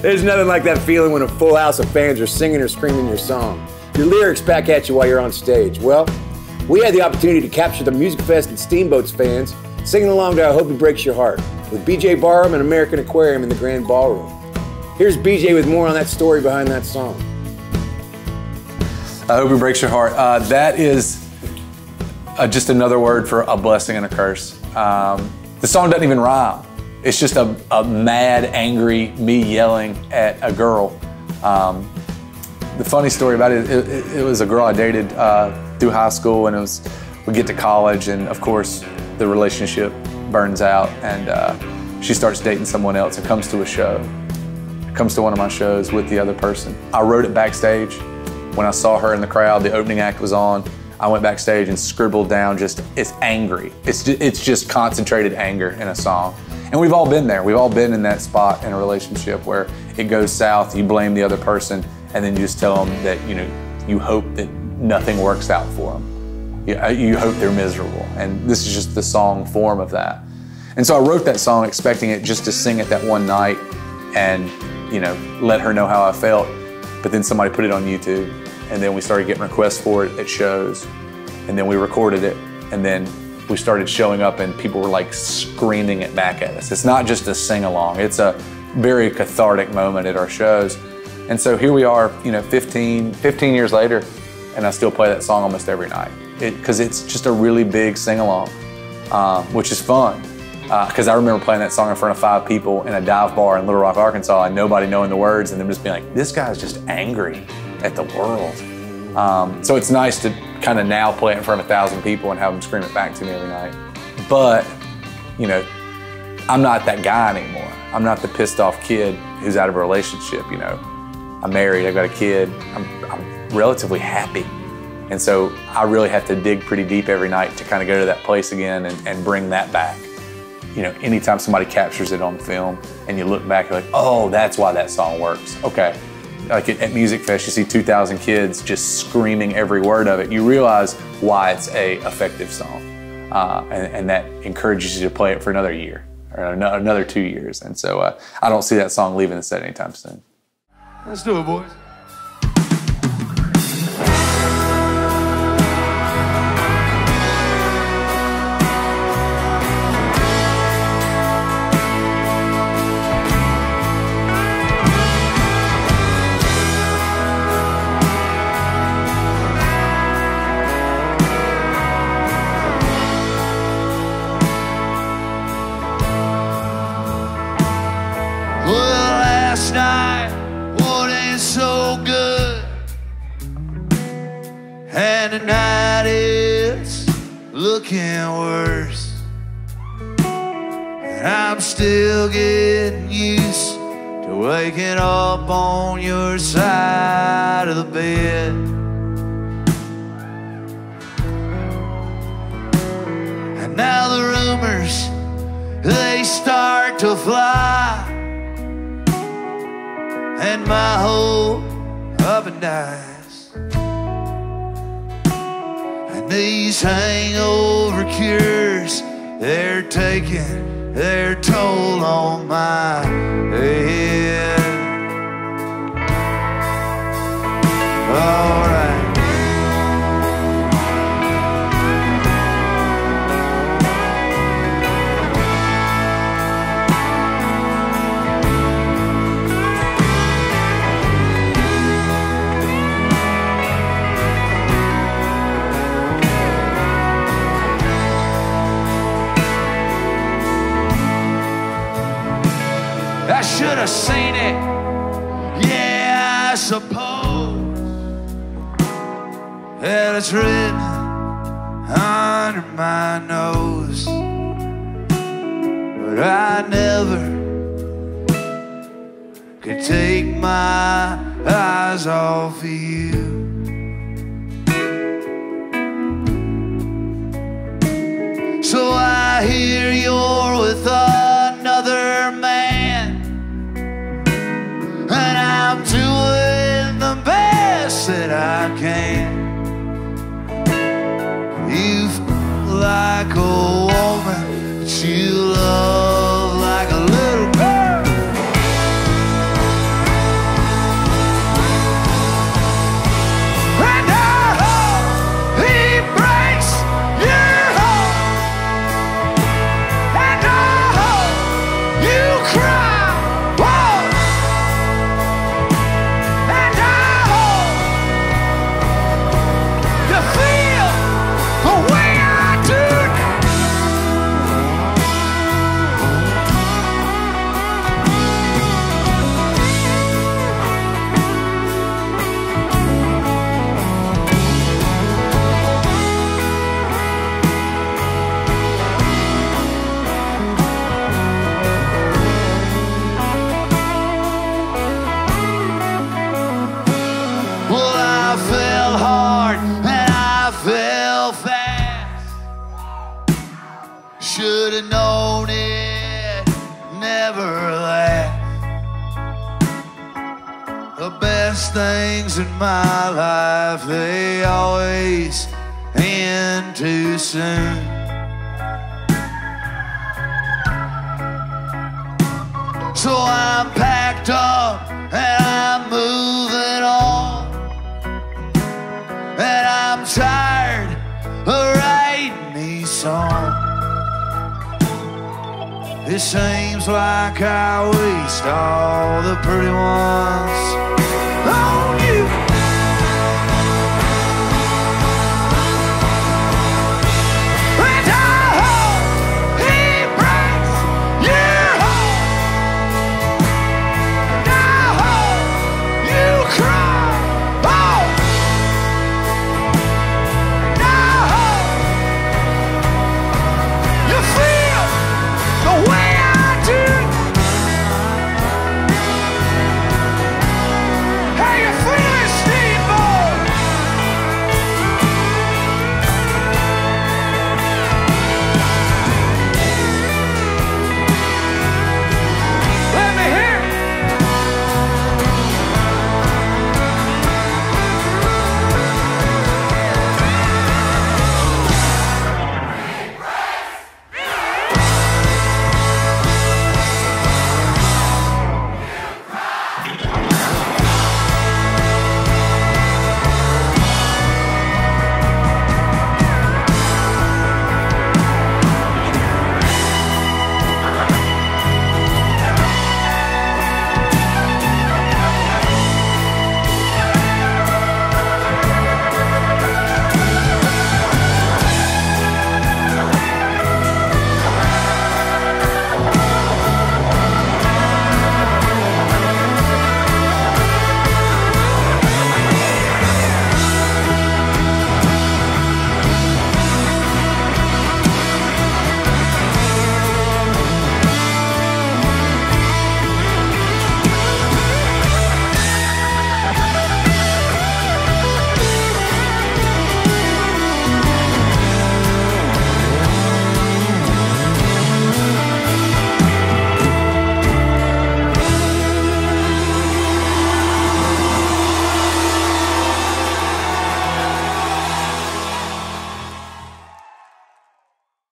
There's nothing like that feeling when a full house of fans are singing or screaming your song. Your lyrics back at you while you're on stage. Well, we had the opportunity to capture the Music Fest and Steamboats fans singing along to I Hope He Breaks Your Heart with BJ Barham and American Aquarium in the Grand Ballroom. Here's BJ with more on that story behind that song. I Hope He Breaks Your Heart. That is just another word for a blessing and a curse. The song doesn't even rhyme. It's just a mad, angry me yelling at a girl. The funny story about it was a girl I dated through high school, and we get to college, and of course the relationship burns out, and she starts dating someone else and comes to a show. Comes to one of my shows with the other person. I wrote it backstage. When I saw her in the crowd, the opening act was on, I went backstage and scribbled down it's angry. It's just concentrated anger in a song. And we've all been there. We've all been in that spot in a relationship where it goes south, you blame the other person, and then you just tell them that you hope that nothing works out for them. You hope they're miserable. And this is just the song form of that. And so I wrote that song expecting it just to sing it that one night and let her know how I felt. But then somebody put it on YouTube, and then we started getting requests for it at shows, and then we recorded it, and then we started showing up and people were like screaming it back at us. It's not just a sing-along, it's a very cathartic moment at our shows. And so here we are, 15 years later, and I still play that song almost every night. Because it's just a really big sing-along, which is fun. Because I remember playing that song in front of 5 people in a dive bar in Little Rock, Arkansas, and nobody knowing the words, and them just being like, this guy's just angry at the world. So it's nice to kind of now play it in front of 1,000 people and have them scream it back to me every night. But, I'm not that guy anymore. I'm not the pissed off kid who's out of a relationship, I'm married, I've got a kid, I'm relatively happy. And so I really have to dig pretty deep every night to kind of go to that place again and bring that back. Anytime somebody captures it on film and you look back, you're like, oh, that's why that song works. Okay. Like at Music Fest, you see 2,000 kids just screaming every word of it. You realize why it's a effective song. And that encourages you to play it for another year or another 2 years. And so I don't see that song leaving the set anytime soon. Let's do it, boys. Last night wasn't so good, and tonight it's looking worse. And I'm still getting used to waking up on your side of the bed. And now the rumors, they start to fly, and my hope up and dies. And these hangover cures, they're taking their toll on my head. All right. I should have seen it, yeah, I suppose. And it's written under my nose, but I never could take my eyes off of you. So I hear you're with another man, and I'm doing the best that I can. You feel like a woman, but you love like a little girl. should have known it never lasts. The best things in my life, they always end too soon. So I'm packed up and I'm moving on, and I'm tired of writing these songs. It seems like I waste all the pretty ones